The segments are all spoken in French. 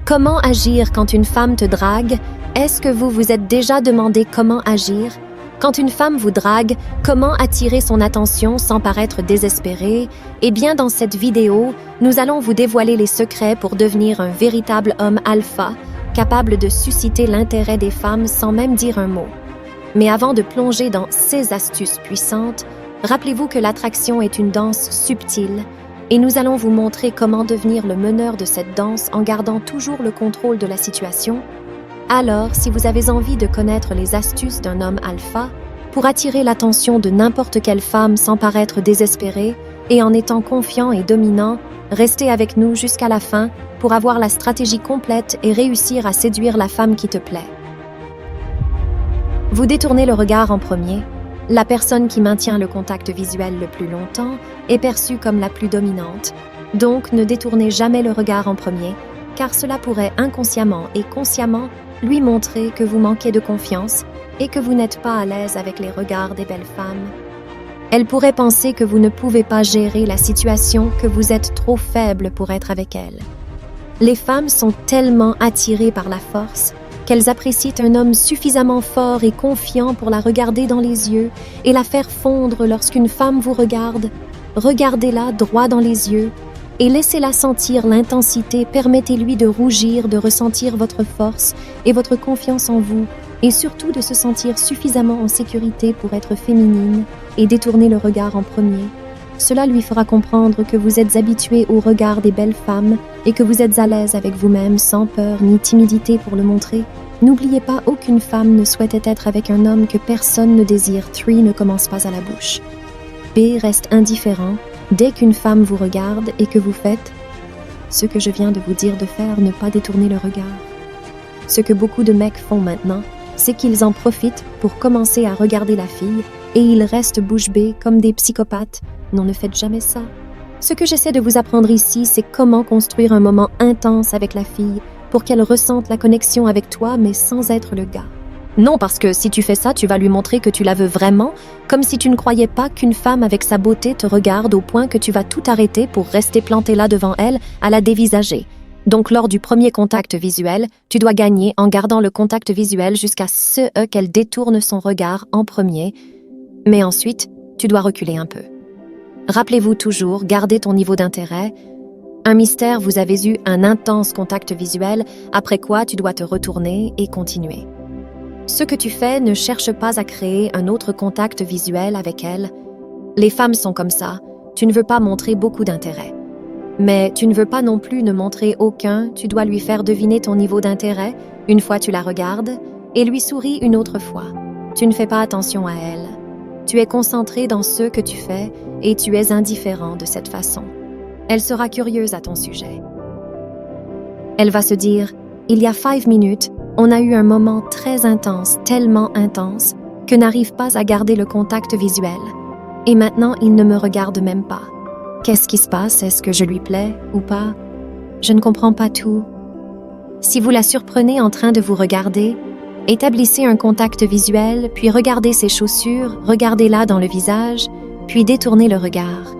Comment agir quand une femme te drague? Est-ce que vous vous êtes déjà demandé comment agir? Quand une femme vous drague, comment attirer son attention sans paraître désespéré? Eh bien, dans cette vidéo, nous allons vous dévoiler les secrets pour devenir un véritable homme alpha, capable de susciter l'intérêt des femmes sans même dire un mot. Mais avant de plonger dans ces astuces puissantes, rappelez-vous que l'attraction est une danse subtile et nous allons vous montrer comment devenir le meneur de cette danse en gardant toujours le contrôle de la situation. Alors, si vous avez envie de connaître les astuces d'un homme alpha pour attirer l'attention de n'importe quelle femme sans paraître désespéré et en étant confiant et dominant, restez avec nous jusqu'à la fin pour avoir la stratégie complète et réussir à séduire la femme qui te plaît. Vous détournez le regard en premier. La personne qui maintient le contact visuel le plus longtemps est perçue comme la plus dominante. Donc, ne détournez jamais le regard en premier, car cela pourrait inconsciemment et consciemment lui montrer que vous manquez de confiance et que vous n'êtes pas à l'aise avec les regards des belles femmes. Elle pourrait penser que vous ne pouvez pas gérer la situation, que vous êtes trop faible pour être avec elle. Les femmes sont tellement attirées par la force qu'elles apprécient un homme suffisamment fort et confiant pour la regarder dans les yeux et la faire fondre lorsqu'une femme vous regarde. Regardez-la droit dans les yeux et laissez-la sentir l'intensité. Permettez-lui de rougir, de ressentir votre force et votre confiance en vous, et surtout de se sentir suffisamment en sécurité pour être féminine et détourner le regard en premier. Cela lui fera comprendre que vous êtes habitué au regard des belles femmes et que vous êtes à l'aise avec vous-même sans peur ni timidité pour le montrer. N'oubliez pas, aucune femme ne souhaitait être avec un homme que personne ne désire. 3 ne commence pas à la bouche. B reste indifférent dès qu'une femme vous regarde et que vous faites ce que je viens de vous dire de faire, ne pas détourner le regard. Ce que beaucoup de mecs font maintenant, c'est qu'ils en profitent pour commencer à regarder la fille et ils restent bouche bée comme des psychopathes. Non, ne faites jamais ça. Ce que j'essaie de vous apprendre ici, c'est comment construire un moment intense avec la fille pour qu'elle ressente la connexion avec toi, mais sans être le gars. Non, parce que si tu fais ça, tu vas lui montrer que tu la veux vraiment, comme si tu ne croyais pas qu'une femme avec sa beauté te regarde au point que tu vas tout arrêter pour rester planté là devant elle à la dévisager. Donc, lors du premier contact visuel, tu dois gagner en gardant le contact visuel jusqu'à ce qu'elle détourne son regard en premier, mais ensuite, tu dois reculer un peu. Rappelez-vous toujours, gardez ton niveau d'intérêt. Un mystère, vous avez eu un intense contact visuel, après quoi tu dois te retourner et continuer. Ce que tu fais, ne cherche pas à créer un autre contact visuel avec elle. Les femmes sont comme ça, tu ne veux pas montrer beaucoup d'intérêt. Mais tu ne veux pas non plus ne montrer aucun, tu dois lui faire deviner ton niveau d'intérêt, une fois tu la regardes, et lui souris une autre fois. Tu ne fais pas attention à elle. Tu es concentré dans ce que tu fais et tu es indifférent de cette façon. Elle sera curieuse à ton sujet. Elle va se dire, il y a 5 minutes, on a eu un moment très intense, tellement intense, que n'arrive pas à garder le contact visuel. Et maintenant, il ne me regarde même pas. Qu'est-ce qui se passe? Est-ce que je lui plais ou pas? Je ne comprends pas tout. Si vous la surprenez en train de vous regarder, établissez un contact visuel, puis regardez ses chaussures, regardez-la dans le visage, puis détournez le regard.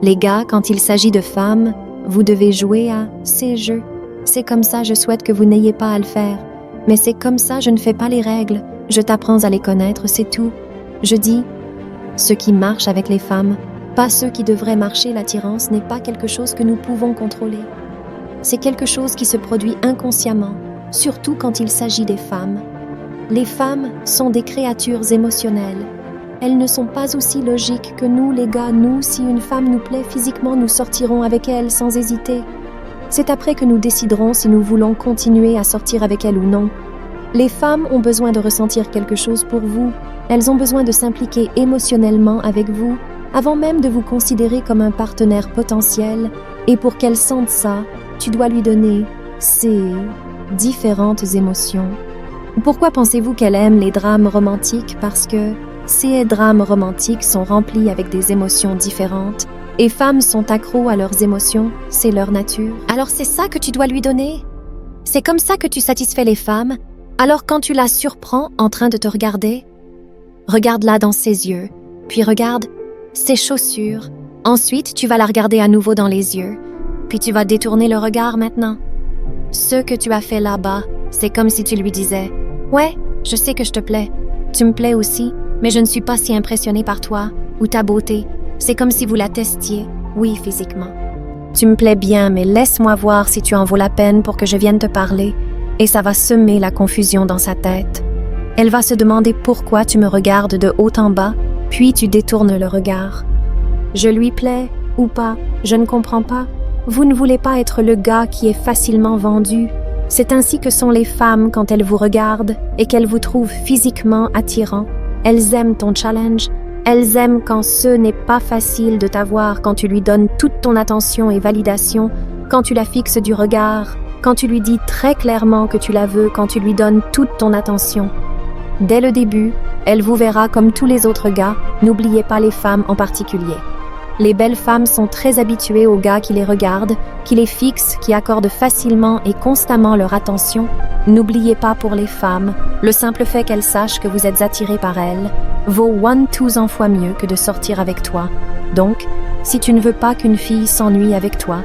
Les gars, quand il s'agit de femmes, vous devez jouer à ces jeux. C'est comme ça, je souhaite que vous n'ayez pas à le faire. Mais c'est comme ça, je ne fais pas les règles. Je t'apprends à les connaître, c'est tout. Je dis, ce qui marche avec les femmes, pas ceux qui devraient marcher. L'attirance n'est pas quelque chose que nous pouvons contrôler. C'est quelque chose qui se produit inconsciemment, surtout quand il s'agit des femmes. Les femmes sont des créatures émotionnelles. Elles ne sont pas aussi logiques que nous, les gars. Nous, si une femme nous plaît physiquement, nous sortirons avec elle sans hésiter. C'est après que nous déciderons si nous voulons continuer à sortir avec elle ou non. Les femmes ont besoin de ressentir quelque chose pour vous. Elles ont besoin de s'impliquer émotionnellement avec vous, avant même de vous considérer comme un partenaire potentiel. Et pour qu'elles sentent ça, tu dois lui donner ces différentes émotions. Pourquoi pensez-vous qu'elle aime les drames romantiques? Parce que ces drames romantiques sont remplis avec des émotions différentes. Et femmes sont accros à leurs émotions, c'est leur nature. Alors c'est ça que tu dois lui donner? C'est comme ça que tu satisfais les femmes? Alors quand tu la surprends en train de te regarder, regarde-la dans ses yeux, puis regarde ses chaussures. Ensuite, tu vas la regarder à nouveau dans les yeux, puis tu vas détourner le regard maintenant. Ce que tu as fait là-bas, c'est comme si tu lui disais « Ouais, je sais que je te plais. Tu me plais aussi, mais je ne suis pas si impressionnée par toi ou ta beauté. C'est comme si vous la testiez, oui, physiquement. Tu me plais bien, mais laisse-moi voir si tu en vaux la peine pour que je vienne te parler. » Et ça va semer la confusion dans sa tête. Elle va se demander pourquoi tu me regardes de haut en bas, puis tu détournes le regard. Je lui plais ou pas, je ne comprends pas. Vous ne voulez pas être le gars qui est facilement vendu. C'est ainsi que sont les femmes quand elles vous regardent et qu'elles vous trouvent physiquement attirant. Elles aiment ton challenge. Elles aiment quand ce n'est pas facile de t'avoir, quand tu lui donnes toute ton attention et validation, quand tu la fixes du regard, quand tu lui dis très clairement que tu la veux, quand tu lui donnes toute ton attention. Dès le début, elle vous verra comme tous les autres gars, n'oubliez pas les femmes en particulier. Les belles femmes sont très habituées aux gars qui les regardent, qui les fixent, qui accordent facilement et constamment leur attention. N'oubliez pas pour les femmes, le simple fait qu'elles sachent que vous êtes attiré par elles vaut 1,000 fois mieux que de sortir avec toi. Donc, si tu ne veux pas qu'une fille s'ennuie avec toi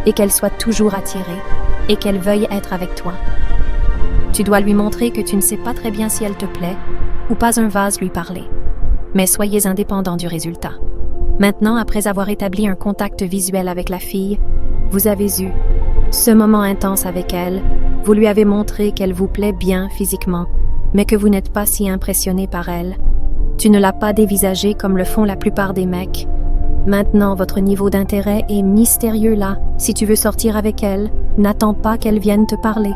et qu'elle soit toujours attirée et qu'elle veuille être avec toi, tu dois lui montrer que tu ne sais pas très bien si elle te plaît ou pas un vase lui parler. Mais soyez indépendant du résultat. Maintenant, après avoir établi un contact visuel avec la fille, vous avez eu ce moment intense avec elle, vous lui avez montré qu'elle vous plaît bien physiquement, mais que vous n'êtes pas si impressionné par elle. Tu ne l'as pas dévisagée comme le font la plupart des mecs. Maintenant, votre niveau d'intérêt est mystérieux là. Si tu veux sortir avec elle, n'attends pas qu'elle vienne te parler.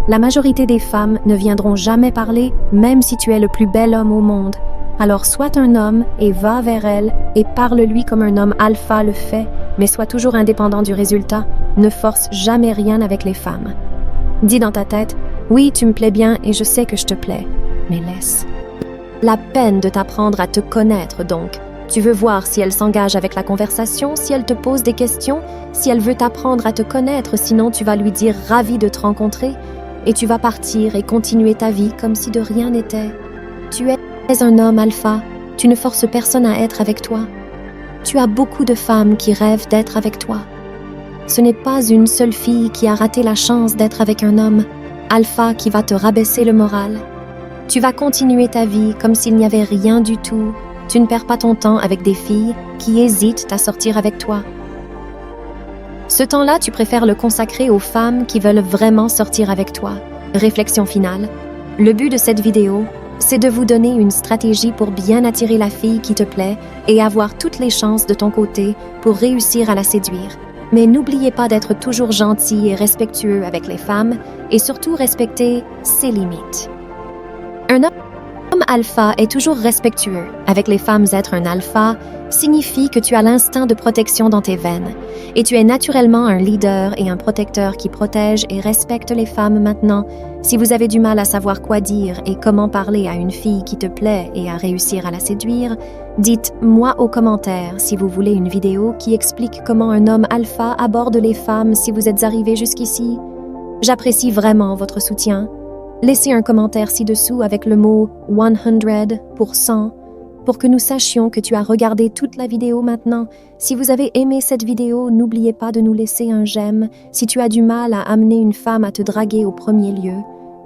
La majorité des femmes ne viendront jamais parler, même si tu es le plus bel homme au monde. Alors sois un homme et va vers elle et parle-lui comme un homme alpha le fait, mais sois toujours indépendant du résultat. Ne force jamais rien avec les femmes. Dis dans ta tête, oui, tu me plais bien et je sais que je te plais, mais laisse. La peine de t'apprendre à te connaître donc. Tu veux voir si elle s'engage avec la conversation, si elle te pose des questions, si elle veut t'apprendre à te connaître, sinon tu vas lui dire « ravi de te rencontrer » et tu vas partir et continuer ta vie comme si de rien n'était. Tu es un homme alpha, tu ne forces personne à être avec toi. Tu as beaucoup de femmes qui rêvent d'être avec toi. Ce n'est pas une seule fille qui a raté la chance d'être avec un homme alpha qui va te rabaisser le moral. Tu vas continuer ta vie comme s'il n'y avait rien du tout. Tu ne perds pas ton temps avec des filles qui hésitent à sortir avec toi. Ce temps-là, tu préfères le consacrer aux femmes qui veulent vraiment sortir avec toi. Réflexion finale. Le but de cette vidéo, c'est de vous donner une stratégie pour bien attirer la fille qui te plaît et avoir toutes les chances de ton côté pour réussir à la séduire. Mais n'oubliez pas d'être toujours gentil et respectueux avec les femmes et surtout respecter ses limites. Un homme alpha est toujours respectueux. Avec les femmes, être un alpha signifie que tu as l'instinct de protection dans tes veines et tu es naturellement un leader et un protecteur qui protège et respecte les femmes maintenant. Si vous avez du mal à savoir quoi dire et comment parler à une fille qui te plaît et à réussir à la séduire, dites-moi aux commentaires si vous voulez une vidéo qui explique comment un homme alpha aborde les femmes si vous êtes arrivé jusqu'ici. J'apprécie vraiment votre soutien. Laissez un commentaire ci-dessous avec le mot 100% pour que nous sachions que tu as regardé toute la vidéo maintenant. Si vous avez aimé cette vidéo, n'oubliez pas de nous laisser un j'aime. Si tu as du mal à amener une femme à te draguer au premier lieu,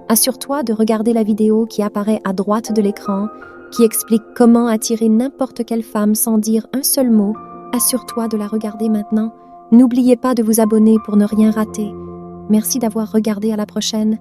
assure-toi de regarder la vidéo qui apparaît à droite de l'écran, qui explique comment attirer n'importe quelle femme sans dire un seul mot. Assure-toi de la regarder maintenant. N'oubliez pas de vous abonner pour ne rien rater. Merci d'avoir regardé, à la prochaine.